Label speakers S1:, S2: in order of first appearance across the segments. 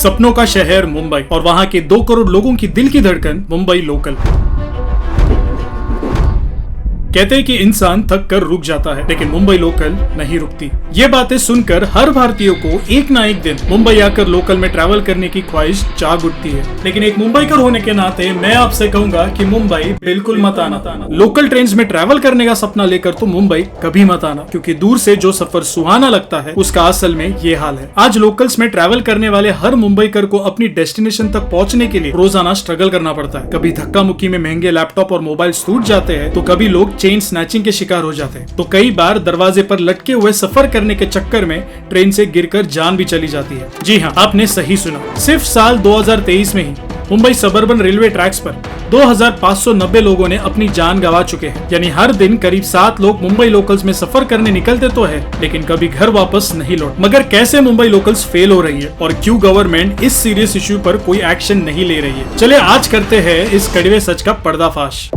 S1: सपनों का शहर मुंबई और वहां के 2 करोड़ लोगों की दिल की धड़कन मुंबई लोकल। कहते हैं कि इंसान थक कर रुक जाता है, लेकिन मुंबई लोकल नहीं रुकती। ये बातें सुनकर हर भारतीय को एक ना एक दिन मुंबई आकर लोकल में ट्रैवल करने की ख्वाहिश जाग उठती है। लेकिन एक मुंबईकर होने के नाते मैं आपसे कहूंगा कि मुंबई बिल्कुल मत आना। लोकल ट्रेन में ट्रैवल करने का सपना लेकर तो मुंबई कभी मत आना, क्योंकि दूर से जो सफर सुहाना लगता है उसका असल में ये हाल है। आज लोकल्स में ट्रैवल करने वाले हर मुंबईकर को अपनी डेस्टिनेशन तक पहुंचने के लिए रोजाना स्ट्रगल करना पड़ता है। कभी धक्का मुक्की में महंगे लैपटॉप और मोबाइल टूट जाते हैं, तो कभी लोग चेन स्नैचिंग के शिकार हो जाते हैं, तो कई बार दरवाजे पर लटके हुए सफर करने के चक्कर में ट्रेन से गिरकर जान भी चली जाती है। जी हाँ, आपने सही सुना। सिर्फ साल 2023 में ही मुंबई सबर्बन रेलवे ट्रैक्स पर 2590 लोगों ने अपनी जान गंवा चुके हैं। यानी हर दिन करीब 7 लोग मुंबई लोकल्स में सफर करने निकलते तो है, लेकिन कभी घर वापस नहीं लौट। मगर कैसे मुंबई लोकल्स फेल हो रही है और क्यों गवर्नमेंट इस सीरियस इश्यू पर कोई एक्शन नहीं ले रही है, चलिए आज करते हैं इस कड़वे सच का पर्दाफाश।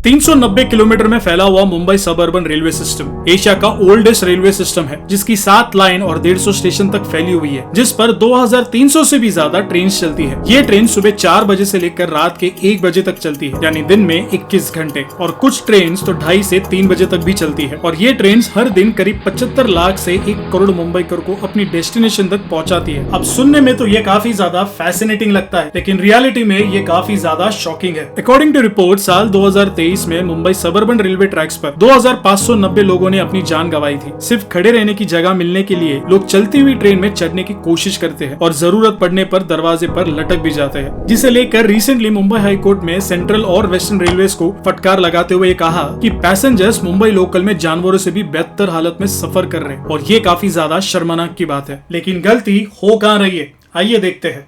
S1: 390 किलोमीटर में फैला हुआ Mumbai suburban railway system Asia का ओल्डेस्ट रेलवे सिस्टम है, जिसकी 7 लाइन और 150 स्टेशन तक फैली हुई है, जिस पर 2300 से भी ज्यादा ट्रेन चलती है। ये ट्रेन सुबह 4 बजे से लेकर रात के 1 बजे तक चलती है, यानी दिन में 21 घंटे। और कुछ ट्रेन तो 2:30 से 3 बजे तक भी चलती है। और ये ट्रेन हर दिन करीब 75 लाख से 1 करोड़ मुंबईकर को अपनी डेस्टिनेशन तक पहुंचाती है। अब सुनने में तो ये काफी ज्यादा फैसिनेटिंग लगता है, लेकिन रियलिटी में ये काफी ज्यादा शॉकिंग है। अकॉर्डिंग टू रिपोर्ट, साल 2023 में मुंबई सबअर्बन रेलवे ट्रैक्स पर 2590 लोगों ने अपनी जान गंवाई थी। सिर्फ खड़े रहने की जगह मिलने के लिए लोग चलती हुई ट्रेन में चढ़ने की कोशिश करते हैं और जरूरत पड़ने पर दरवाजे पर लटक भी जाते हैं, जिसे लेकर रिसेंटली मुंबई हाई कोर्ट में सेंट्रल और वेस्टर्न रेलवेज को फटकार लगाते हुए कहा कि पैसेंजर्स मुंबई लोकल में जानवरों से भी बेहतर हालत में सफर कर रहे हैं, और ये काफी ज्यादा शर्मनाक की बात है। लेकिन गलती हो कहां रही है, आइए देखते हैं।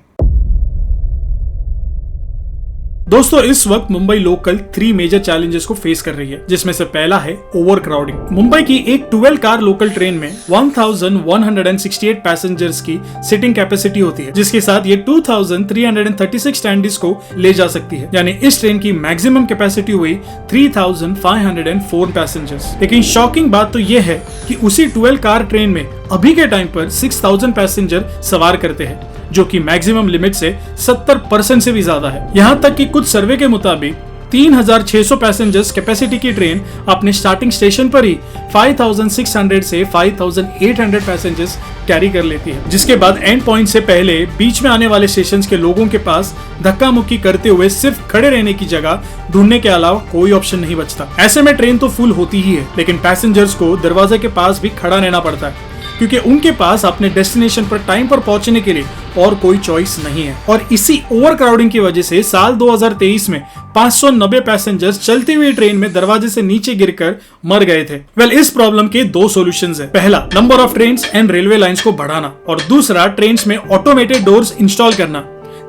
S1: दोस्तों, इस वक्त मुंबई लोकल 3 मेजर चैलेंजेस को फेस कर रही है, जिसमें से पहला है ओवर क्राउडिंग। मुंबई की एक 12 कार लोकल ट्रेन में 1168 पैसेंजर्स की सीटिंग कैपेसिटी होती है, जिसके साथ ये 2336 स्टैंडर्ड्स को ले जा सकती है। यानी इस ट्रेन की मैक्सिमम कैपेसिटी हुई 3504 पैसेंजर्स। लेकिन शॉकिंग बात तो ये है कि उसी 12 कार ट्रेन में अभी के टाइम पर 6000 पैसेंजर सवार करते हैं, जो कि मैक्सिमम लिमिट से 70% से भी ज्यादा है। यहाँ तक कि कुछ सर्वे के मुताबिक 3600 पैसेंजर्स कैपेसिटी की ट्रेन अपने स्टार्टिंग स्टेशन पर ही 5600 से 5800 पैसेंजर्स कैरी कर लेती है, जिसके बाद एंड पॉइंट से पहले बीच में आने वाले स्टेशन के लोगों के पास धक्का मुक्की करते हुए सिर्फ खड़े रहने की जगह ढूंढने के अलावा कोई ऑप्शन नहीं बचता। ऐसे में ट्रेन तो फुल होती ही है, लेकिन पैसेंजर्स को दरवाजे के पास भी खड़ा रहना पड़ता है, क्योंकि उनके पास अपने डेस्टिनेशन पर टाइम पर पहुंचने के लिए और कोई चॉइस नहीं है। और इसी ओवर क्राउडिंग की वजह से साल 2023 में 590 पैसेंजर्स चलती हुई ट्रेन में दरवाजे से नीचे गिरकर मर गए थे। इस प्रॉब्लम के 2 सॉल्यूशंस हैं। पहला, number of trains and railway lines को बढ़ाना, और दूसरा, ट्रेन्स में ऑटोमेटेड डोर्स इंस्टॉल करना,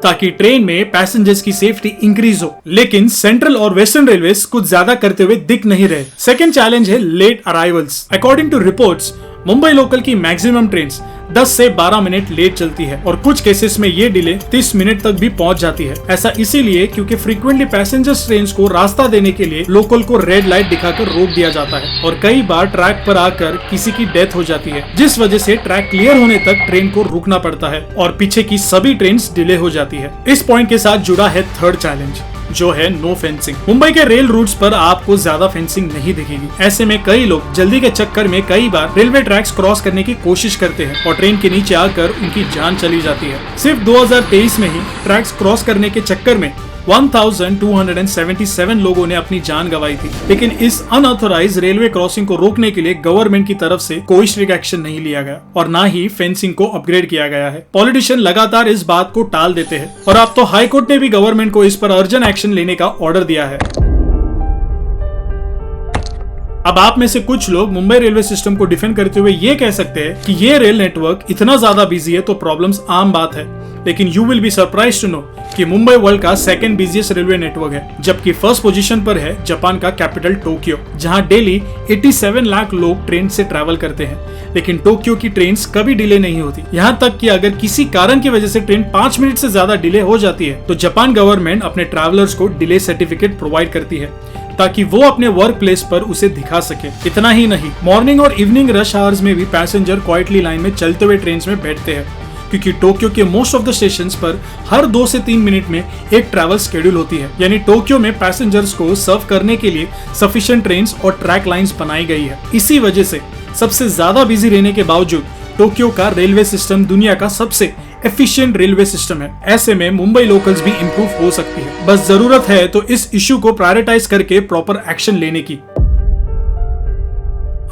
S1: ताकि ट्रेन में पैसेंजर्स की सेफ्टी इंक्रीज हो। लेकिन सेंट्रल और वेस्टर्न रेलवेज कुछ ज्यादा करते हुए दिख नहीं रहे। सेकंड चैलेंज है late arrivals. According to reports, Mumbai local की मैक्सिमम ट्रेन्स 10 से 12 मिनट लेट चलती है, और कुछ केसेस में ये डिले 30 मिनट तक भी पहुंच जाती है। ऐसा इसीलिए क्योंकि फ्रीक्वेंटली पैसेंजर्स ट्रेन्स को रास्ता देने के लिए लोकल को रेड लाइट दिखाकर रोक दिया जाता है, और कई बार ट्रैक पर आकर किसी की डेथ हो जाती है, जिस वजह से ट्रैक क्लियर होने तक ट्रेन को रुकना पड़ता है और पीछे की सभी ट्रेन्स डिले हो जाती है। इस पॉइंट के साथ जुड़ा है थर्ड चैलेंज, जो है नो फेंसिंग। मुंबई के रेल रूट्स पर आपको ज्यादा फेंसिंग नहीं दिखेगी। ऐसे में कई लोग जल्दी के चक्कर में कई बार रेलवे ट्रैक्स क्रॉस करने की कोशिश करते हैं और ट्रेन के नीचे आकर उनकी जान चली जाती है। सिर्फ 2023 में ही ट्रैक्स क्रॉस करने के चक्कर में 1277 लोगों ने अपनी जान गंवाई थी। लेकिन इस अनऑथोराइज रेलवे क्रॉसिंग को रोकने के लिए गवर्नमेंट की तरफ से कोई स्ट्रिक्ट एक्शन नहीं लिया गया, और ना ही फेंसिंग को अपग्रेड किया गया है। पॉलिटिशियन लगातार इस बात को टाल देते हैं, और अब तो हाई कोर्ट ने भी गवर्नमेंट को इस पर अर्जेंट एक्शन लेने का ऑर्डर दिया है। अब आप में से कुछ लोग मुंबई रेलवे सिस्टम को डिफेंड करते हुए ये कह सकते हैं कि ये रेल नेटवर्क इतना ज्यादा बिजी है तो प्रॉब्लम्स आम बात है। लेकिन you will be surprised to know कि मुंबई वर्ल्ड का 2nd बिजिएस्ट रेलवे नेटवर्क है, जबकि फर्स्ट पोजीशन पर है जापान का कैपिटल टोक्यो, जहां डेली 87 लाख लोग ट्रेन से ट्रैवल करते हैं। लेकिन टोक्यो की ट्रेन कभी डिले नहीं होती। यहाँ तक कि अगर किसी कारण की वजह से ट्रेन 5 मिनट से ज्यादा डिले हो जाती है तो जापान गवर्नमेंट अपने ट्रैवलर्स को डिले सर्टिफिकेट प्रोवाइड करती है, ताकि वो अपने वर्क प्लेस पर उसे दिखा सके। इतना ही नहीं, मॉर्निंग और इवनिंग रश आवर्स में भी पैसेंजर क्वाइटली लाइन में चलते हुए ट्रेन में बैठते हैं, क्योंकि टोक्यो के मोस्ट ऑफ द स्टेशंस पर हर 2 से 3 मिनट में एक ट्रैवल शेड्यूल होती है। यानी टोक्यो में पैसेंजर्स को सर्व करने के लिए सफिशिएंट ट्रेन्स और ट्रैक लाइंस बनाई गई है। इसी वजह से सबसे ज्यादा बिजी रहने के बावजूद टोक्यो का रेलवे सिस्टम दुनिया का सबसे एफिशिएंट रेलवे सिस्टम है। ऐसे में मुंबई लोकल्स भी इंप्रूव हो सकती है, बस जरूरत है तो इस इशू को प्रायोरिटाइज करके प्रॉपर एक्शन लेने की।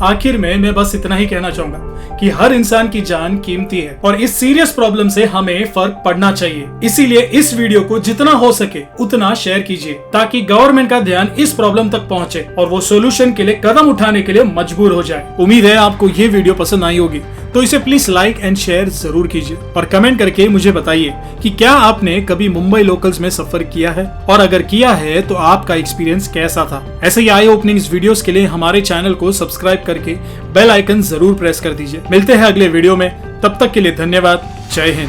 S1: आखिर में मैं बस इतना ही कहना चाहूंगा कि हर इंसान की जान कीमती है और इस सीरियस प्रॉब्लम से हमें फर्क पड़ना चाहिए। इसीलिए इस वीडियो को जितना हो सके उतना शेयर कीजिए, ताकि गवर्नमेंट का ध्यान इस प्रॉब्लम तक पहुंचे और वो सोल्यूशन के लिए कदम उठाने के लिए मजबूर हो जाए। उम्मीद है आपको ये वीडियो पसंद आई होगी, तो इसे प्लीज लाइक एंड शेयर जरूर कीजिए और कमेंट करके मुझे बताइए कि क्या आपने कभी मुंबई लोकल्स में सफर किया है, और अगर किया है तो आपका एक्सपीरियंस कैसा था। ऐसे ही आई ओपनिंग वीडियोस के लिए हमारे चैनल को सब्सक्राइब करके बेल आइकन जरूर प्रेस कर दीजिए। मिलते हैं अगले वीडियो में, तब तक के लिए धन्यवाद। जय हिंद।